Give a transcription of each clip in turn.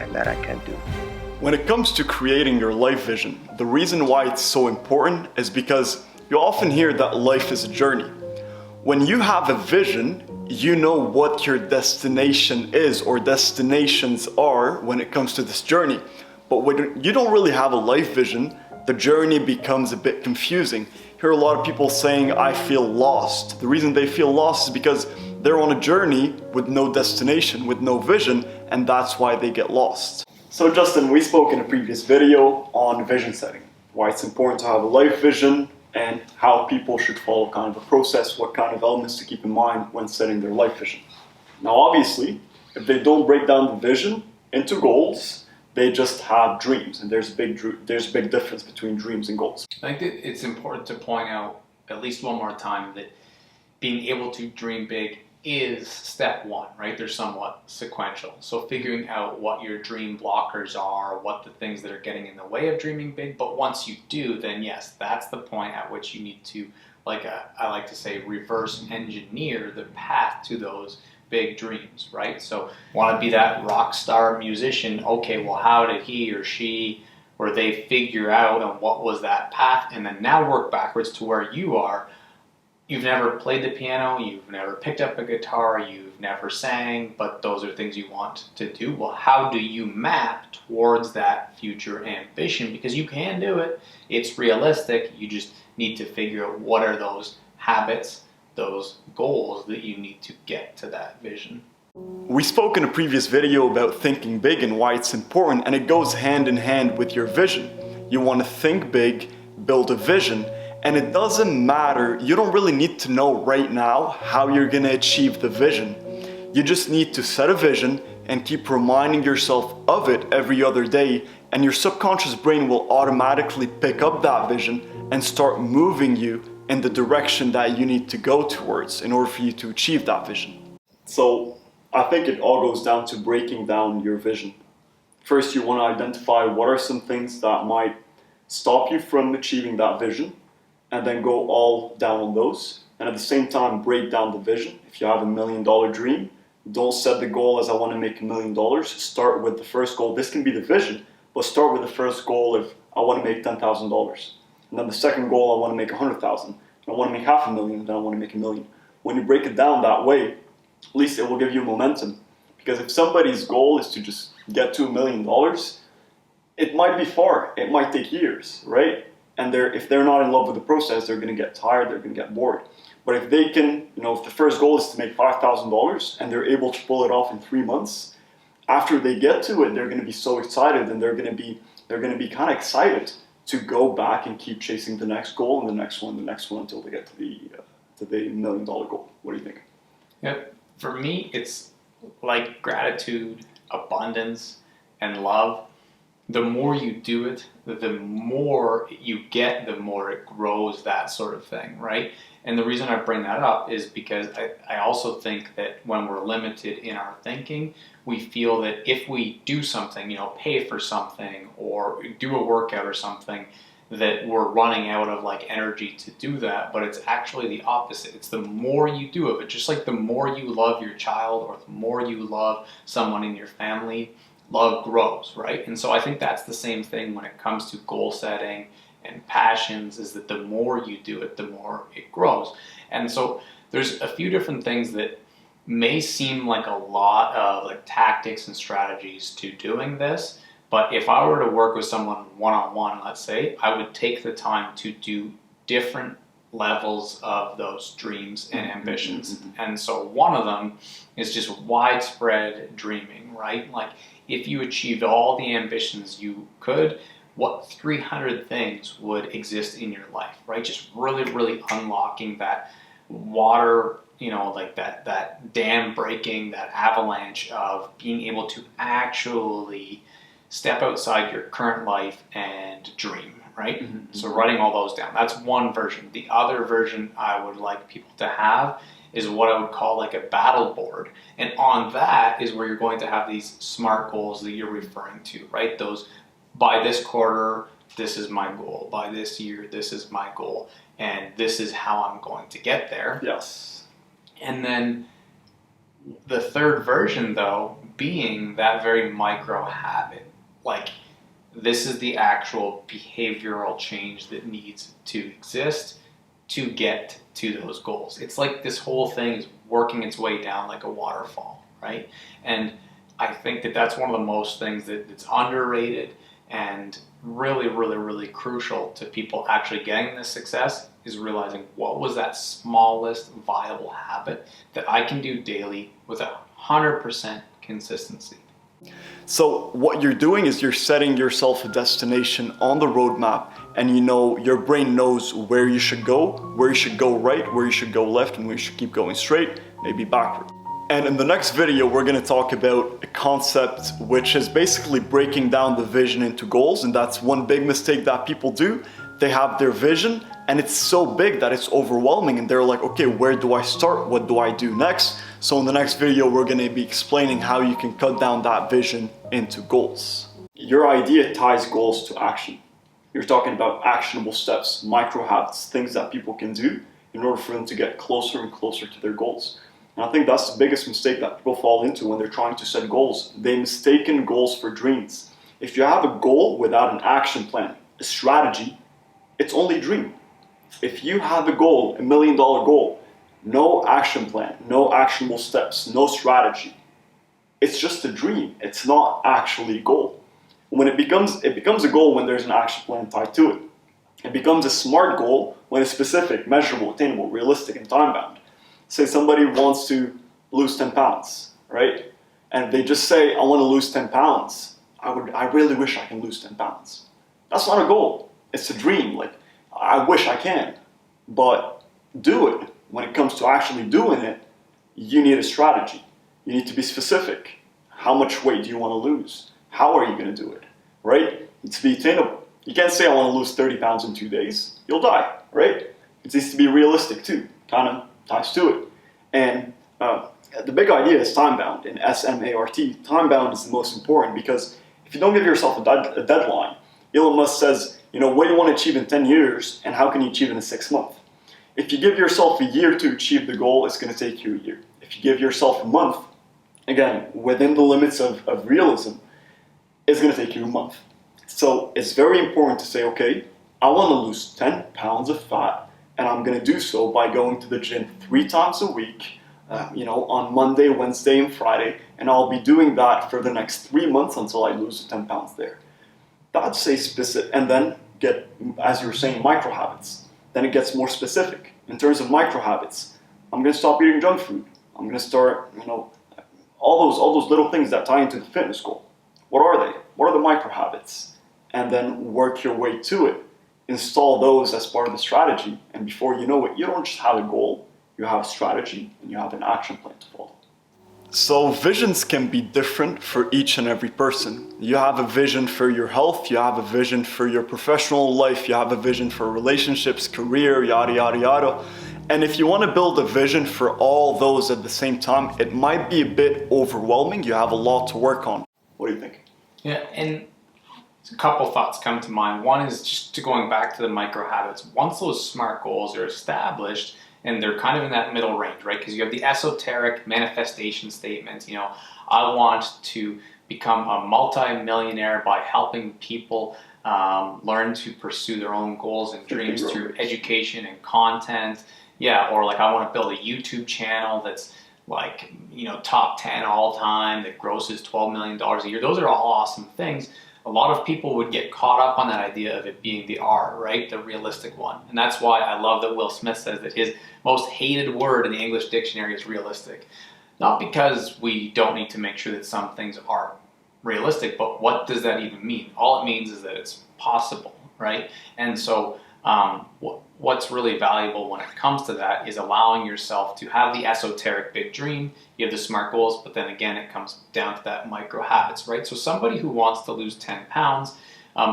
and that I can do. When it comes to creating your life vision, the reason why it's so important is because you often hear that life is a journey. When you have a vision, you know what your destination is or destinations are when it comes to this journey. But when you don't really have a life vision, the journey becomes a bit confusing. I hear a lot of people saying, I feel lost. The reason they feel lost is because they're on a journey with no destination, with no vision, and that's why they get lost. So Justin, we spoke in a previous video on vision setting, why it's important to have a life vision, and how people should follow kind of a process, what kind of elements to keep in mind when setting their life vision. Now obviously, if they don't break down the vision into goals, they just have dreams, and there's a big difference between dreams and goals. I think that it's important to point out at least one more time that being able to dream big is step one, right? They're somewhat sequential. So figuring out what your dream blockers are, what the things that are getting in the way of dreaming big, but once you do, then yes, that's the point at which you need to, I like to say, reverse engineer the path to those big dreams, right? So want to be that rock star musician, okay, well how did he or she or they figure out and what was that path, and then now work backwards to where you are. You've never played the piano, you've never picked up a guitar, you've never sang, but those are things you want to do. Well, how do you map towards that future ambition? Because you can do it, it's realistic, you just need to figure out what are those habits, those goals that you need to get to that vision. We spoke in a previous video about thinking big and why it's important, and it goes hand in hand with your vision. You want to think big, build a vision, and it doesn't matter, you don't really need to know right now how you're going to achieve the vision. You just need to set a vision and keep reminding yourself of it every other day, and your subconscious brain will automatically pick up that vision and start moving you in the direction that you need to go towards in order for you to achieve that vision. So I think it all goes down to breaking down your vision. First, you want to identify what are some things that might stop you from achieving that vision, and then go all down on those. And at the same time, break down the vision. If you have $1 million dream, don't set the goal as I want to make $1 million. Start with the first goal. This can be the vision, but start with the first goal of I want to make $10,000. And then the second goal, I want to make 100,000. I want to make $500,000, then I want to make $1 million. When you break it down that way, at least it will give you momentum. Because if somebody's goal is to just get to $1 million, it might be far, it might take years, right? And if they're not in love with the process, they're going to get tired, they're going to get bored. But if they can, if the first goal is to make $5,000 and they're able to pull it off in 3 months, after they get to it, they're going to be so excited, and they're going to be kind of excited to go back and keep chasing the next goal and the next one until they get to the $1 million goal. What do you think? Yeah, for me, it's like gratitude, abundance, and love. The more you do it, the more you get, the more it grows, that sort of thing, right? And the reason I bring that up is because I also think that when we're limited in our thinking, we feel that if we do something, pay for something or do a workout or something, that we're running out of energy to do that, but it's actually the opposite. It's the more you do of it, just like the more you love your child or the more you love someone in your family, love grows, right? And so I think that's the same thing when it comes to goal setting and passions, is that the more you do it, the more it grows. And so there's a few different things that may seem like a lot of tactics and strategies to doing this, but if I were to work with someone one-on-one, let's say, I would take the time to do different levels of those dreams and ambitions. And so one of them is just widespread dreaming, right? If you achieved all the ambitions you could, what 300 things would exist in your life, right? Just really, really unlocking that water, that dam breaking, that avalanche of being able to actually step outside your current life and dream, right? So writing all those down, that's one version. The other version I would like people to have is what I would call a battle board. And on that is where you're going to have these SMART goals that you're referring to, right? Those, by this quarter, this is my goal. By this year, this is my goal. And this is how I'm going to get there. Yes. And then the third version, though, being that very micro habit. Like, this is the actual behavioral change that needs to exist to get to those goals. It's like this whole thing is working its way down like a waterfall, right? And I think that that's one of the most things that's underrated and really, really, really crucial to people actually getting this success, is realizing what was that smallest viable habit that I can do daily with 100% consistency. So what you're doing is you're setting yourself a destination on the roadmap, and you know, your brain knows where you should go right, where you should go left, and where you should keep going straight, maybe backward. And in the next video, we're going to talk about a concept which is basically breaking down the vision into goals. And that's one big mistake that people do. They have their vision and it's so big that it's overwhelming, and they're like, okay, where do I start? What do I do next? So in the next video, we're going to be explaining how you can cut down that vision into goals. Your idea ties goals to action. You're talking about actionable steps, micro habits, things that people can do in order for them to get closer and closer to their goals. And I think that's the biggest mistake that people fall into when they're trying to set goals. They mistaken goals for dreams. If you have a goal without an action plan, a strategy, it's only a dream. If you have a goal, $1 million goal, no action plan, no actionable steps, no strategy, it's just a dream. It's not actually a goal. When it becomes a goal when there's an action plan tied to it. It becomes a smart goal when it's specific, measurable, attainable, realistic, and time-bound. Say somebody wants to lose 10 pounds, right? And they just say, I want to lose 10 pounds. I really wish I can lose 10 pounds. That's not a goal. It's a dream. Like, I wish I can, but do it. When it comes to actually doing it, you need a strategy. You need to be specific. How much weight do you want to lose? How are you going to do it, right? It needs to be attainable. You can't say I want to lose 30 pounds in 2 days. You'll die, right? It needs to be realistic too, kind of ties to it. And the big idea is time-bound, and S-M-A-R-T. Time-bound is the most important, because if you don't give yourself a deadline, Elon Musk says, you know, what do you want to achieve in 10 years, and how can you achieve it in 6 months? If you give yourself a year to achieve the goal, it's going to take you a year. If you give yourself a month, again, within the limits of realism, it's going to take you a month. So it's very important to say, okay, I want to lose 10 pounds of fat, and I'm going to do so by going to the gym 3 times a week, on Monday, Wednesday, and Friday, and I'll be doing that for the next 3 months until I lose 10 pounds there. That's a specific, and then get, as you were saying, micro habits. Then it gets more specific. In terms of micro habits, I'm going to stop eating junk food. I'm going to start, all those little things that tie into the fitness goal. What are they? What are the micro habits? And then work your way to it. Install those as part of the strategy, and before you know it, you don't just have a goal, you have a strategy, and you have an action plan to follow. So visions can be different for each and every person. You have a vision for your health, you have a vision for your professional life, you have a vision for relationships, career, yada, yada, yada. And if you want to build a vision for all those at the same time, it might be a bit overwhelming. You have a lot to work on. What do you think? Yeah, and a couple thoughts come to mind. One is just going back to the micro habits. Once those SMART goals are established, and they're kind of in that middle range, right? Because you have the esoteric manifestation statements. I want to become a multi-millionaire by helping people learn to pursue their own goals and dreams through education and content. Yeah, or like I want to build a YouTube channel that's like, top 10 all time, that grosses $12 million a year. Those are all awesome things. A lot of people would get caught up on that idea of it being the R, right? The realistic one. And that's why I love that Will Smith says that his most hated word in the English dictionary is realistic. Not because we don't need to make sure that some things are realistic, but what does that even mean? All it means is that it's possible, right? And so what's really valuable when it comes to that is allowing yourself to have the esoteric big dream. You have the SMART goals, but then again, it comes down to that micro habits, right? So somebody who wants to lose 10 pounds,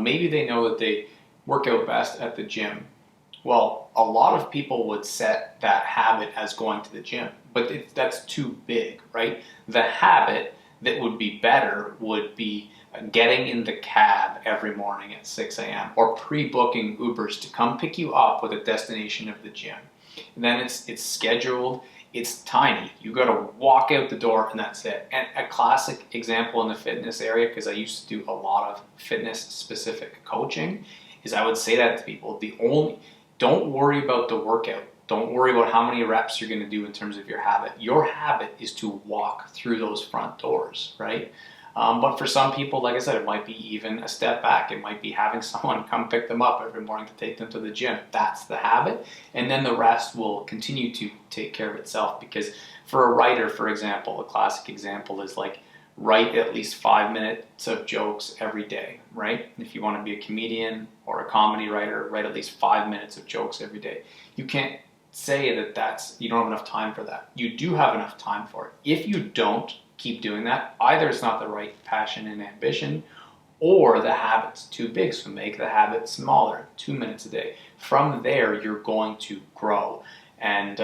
maybe they know that they work out best at the gym. Well, a lot of people would set that habit as going to the gym, but that's too big, right? The habit that would be better would be getting in the cab every morning at 6 a.m. or pre-booking Ubers to come pick you up with a destination of the gym. And then it's scheduled, it's tiny. You got to walk out the door and that's it. And a classic example in the fitness area, because I used to do a lot of fitness specific coaching, is I would say that to people. Don't worry about the workout. Don't worry about how many reps you're going to do in terms of your habit. Your habit is to walk through those front doors, right? But for some people, like I said, it might be even a step back. It might be having someone come pick them up every morning to take them to the gym. That's the habit. And then the rest will continue to take care of itself. Because for a writer, for example, a classic example is like write at least 5 minutes of jokes every day, right? If you want to be a comedian or a comedy writer, write at least 5 minutes of jokes every day. You can't say that you don't have enough time for that. You do have enough time for it. If you don't keep doing that, either it's not the right passion and ambition, or the habit's too big. So make the habit smaller, 2 minutes a day. From there, you're going to grow. And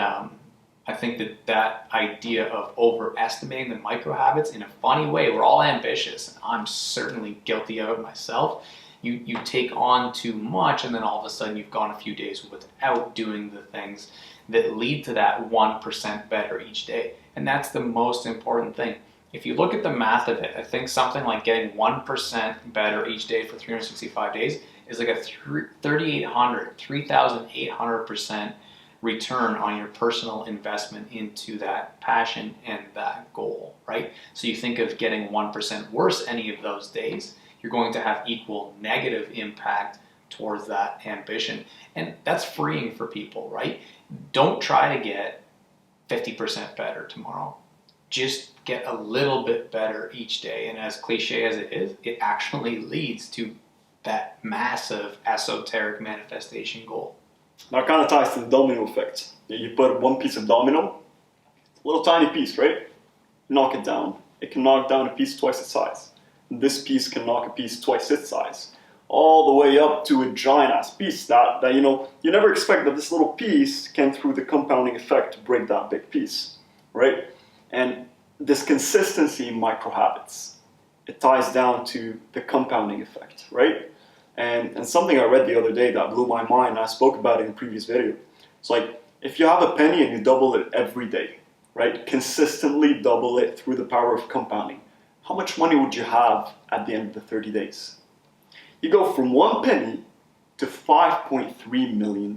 I think that idea of overestimating the micro habits in a funny way, we're all ambitious, and I'm certainly guilty of it myself. You take on too much, and then all of a sudden you've gone a few days without doing the things that lead to that 1% better each day. And that's the most important thing. If you look at the math of it, I think something like getting 1% better each day for 365 days is like a 3,800% return on your personal investment into that passion and that goal, right? So you think of getting 1% worse any of those days, you're going to have equal negative impact towards that ambition. And that's freeing for people, right? Don't try to get 50% better tomorrow. Just get a little bit better each day. And as cliche as it is, it actually leads to that massive esoteric manifestation goal. Now it kind of ties to the domino effect. You put one piece of domino, a little tiny piece, right? Knock it down. It can knock down a piece twice its size. This piece can knock a piece twice its size. All the way up to a giant ass piece that you never expect that this little piece can, through the compounding effect, break that big piece, right? And this consistency in micro habits, it ties down to the compounding effect, right? And something I read the other day that blew my mind, and I spoke about it in a previous video. It's like, if you have a penny and you double it every day, right? Consistently double it through the power of compounding. How much money would you have at the end of the 30 days? You go from 1 penny to $5.3 million.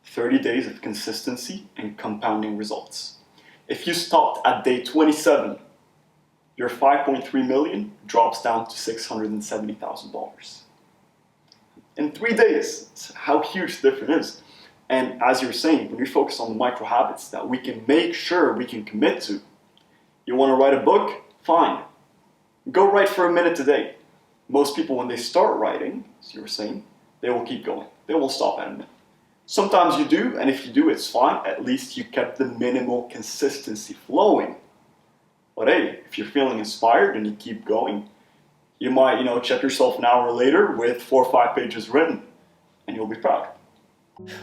30 days of consistency and compounding results. If you stopped at day 27, your 5.3 million drops down to $670,000. In 3 days, it's how huge the difference is. And as you're saying, when we focus on the micro habits that we can make sure we can commit to, you want to write a book? Fine. Go write for a minute a day. Most people, when they start writing, as you were saying, they will keep going. They won't stop at a minute. Sometimes you do, and if you do, it's fine. At least you kept the minimal consistency flowing. But hey, if you're feeling inspired and you keep going, you might, check yourself an hour later with 4 or 5 pages written, and you'll be proud.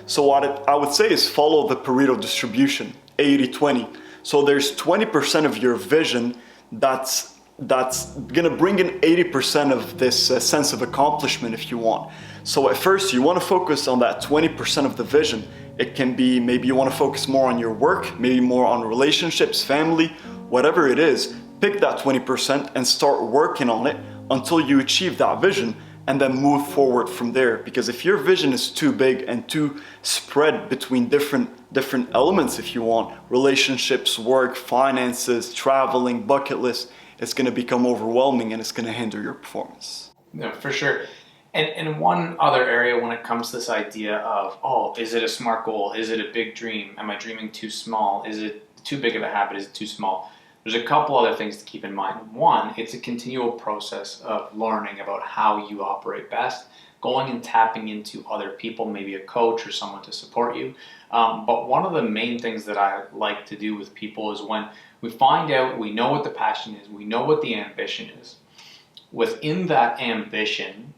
So what I would say is follow the Pareto distribution, 80-20. So there's 20% of your vision that's gonna bring in 80% of this sense of accomplishment if you want. So at first you want to focus on that 20% of the vision. It can be maybe you want to focus more on your work, maybe more on relationships, family, whatever it is. Pick that 20% and start working on it until you achieve that vision, and then move forward from there. Because if your vision is too big and too spread between different elements, if you want, relationships, work, finances, traveling, bucket list, it's going to become overwhelming and it's going to hinder your performance. No, for sure. And one other area when it comes to this idea of, is it a SMART goal? Is it a big dream? Am I dreaming too small? Is it too big of a habit? Is it too small? There's a couple other things to keep in mind. One, it's a continual process of learning about how you operate best, going and tapping into other people, maybe a coach or someone to support you. But one of the main things that I like to do with people is when we find out, we know what the passion is, we know what the ambition is. Within that ambition,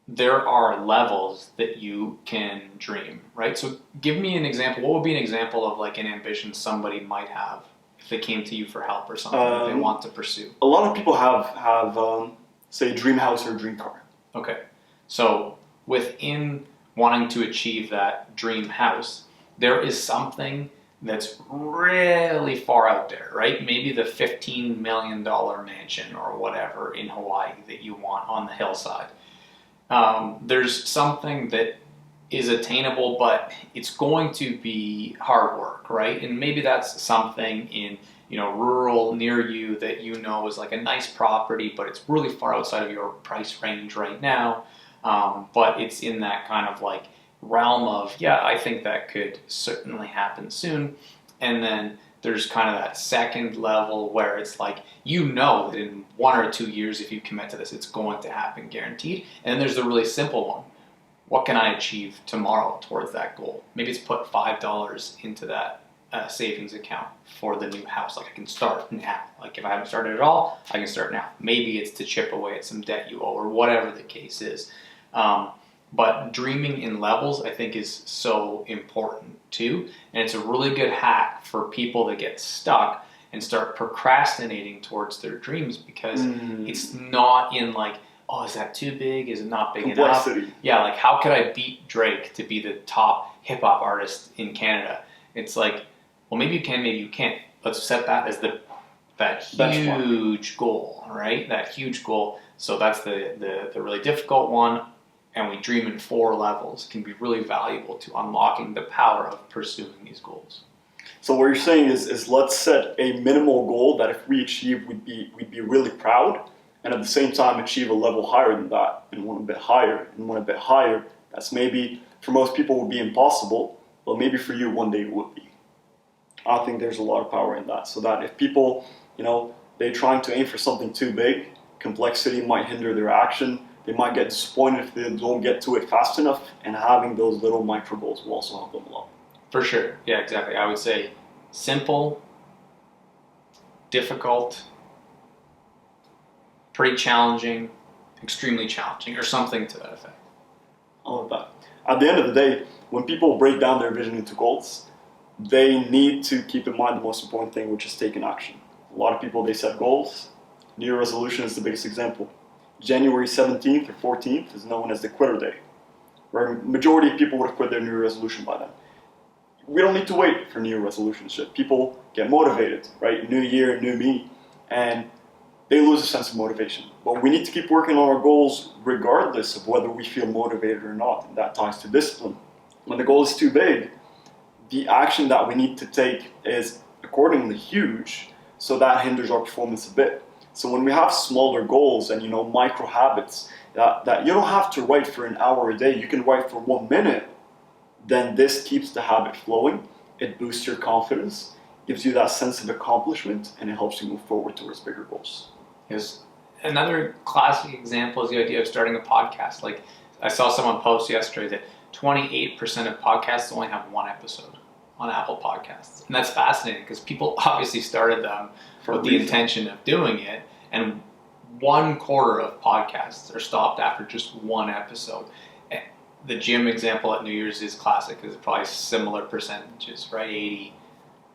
there are levels that you can dream, right? So give me an example. What would be an example of like an ambition somebody might have if they came to you for help or something that they want to pursue? A lot of people have say, a dream house or a dream car. Okay. So within wanting to achieve that dream house, there is something that's really far out there, right? Maybe the $15 million mansion or whatever in Hawaii that you want on the hillside. There's something that is attainable, but it's going to be hard work, right? And maybe that's something in, rural near you that is like a nice property, but it's really far outside of your price range right now. But it's in that kind of like realm of, yeah, I think that could certainly happen soon. And then there's kind of that second level where it's like, that in 1 or 2 years, if you commit to this, it's going to happen guaranteed. And then there's the really simple one. What can I achieve tomorrow towards that goal? Maybe it's put $5 into that savings account for the new house. Like I can start now. Like if I haven't started at all, I can start now. Maybe it's to chip away at some debt you owe or whatever the case is. But dreaming in levels, I think, is so important too. And it's a really good hack for people that get stuck and start procrastinating towards their dreams because it's not in like, oh, is that too big? Is it not big enough? Yeah, like how could I beat Drake to be the top hip hop artist in Canada? It's like, well, maybe you can, maybe you can't. Let's set that as that huge goal, right? That huge goal. So that's the really difficult one. And we dream in 4 levels can be really valuable to unlocking the power of pursuing these goals. So what you're saying is let's set a minimal goal that if we achieve, we'd be really proud, and at the same time achieve a level higher than that, and one a bit higher, and one a bit higher. That's maybe for most people would be impossible, but maybe for you one day it would be. I think there's a lot of power in that. So that if people, they're trying to aim for something too big, complexity might hinder their action. They might get disappointed if they don't get to it fast enough, and having those little micro goals will also help them a lot. For sure. Yeah, exactly. I would say simple, difficult, pretty challenging, extremely challenging, or something to that effect. I love that. At the end of the day, when people break down their vision into goals, they need to keep in mind the most important thing, which is taking action. A lot of people, they set goals. New Year resolution is the biggest example. January 17th or 14th is known as the quitter day, where majority of people would have quit their New Year resolution by then. We don't need to wait for New Year resolutions. People get motivated, right? New year, new me, and they lose a sense of motivation. But we need to keep working on our goals regardless of whether we feel motivated or not. And that ties to discipline. When the goal is too big, the action that we need to take is accordingly huge, so that hinders our performance a bit. So when we have smaller goals and micro habits that you don't have to write for an hour a day, you can write for 1 minute, then this keeps the habit flowing. It boosts your confidence, gives you that sense of accomplishment, and it helps you move forward towards bigger goals. Yes. Another classic example is the idea of starting a podcast. Like I saw someone post yesterday that 28% of podcasts only have 1 episode on Apple Podcasts. And that's fascinating because people obviously started them with the intention of doing it, and 1/4 of podcasts are stopped after just 1 episode. The gym example at New Year's is classic because it's probably similar percentages, right? 80,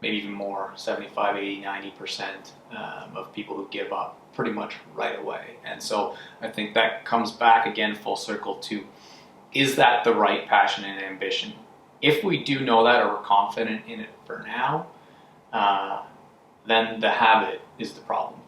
maybe even more, 75, 80, 90% of people who give up pretty much right away. And so I think that comes back again full circle to, is that the right passion and ambition? If we do know that, or we're confident in it for now, then the habit is the problem.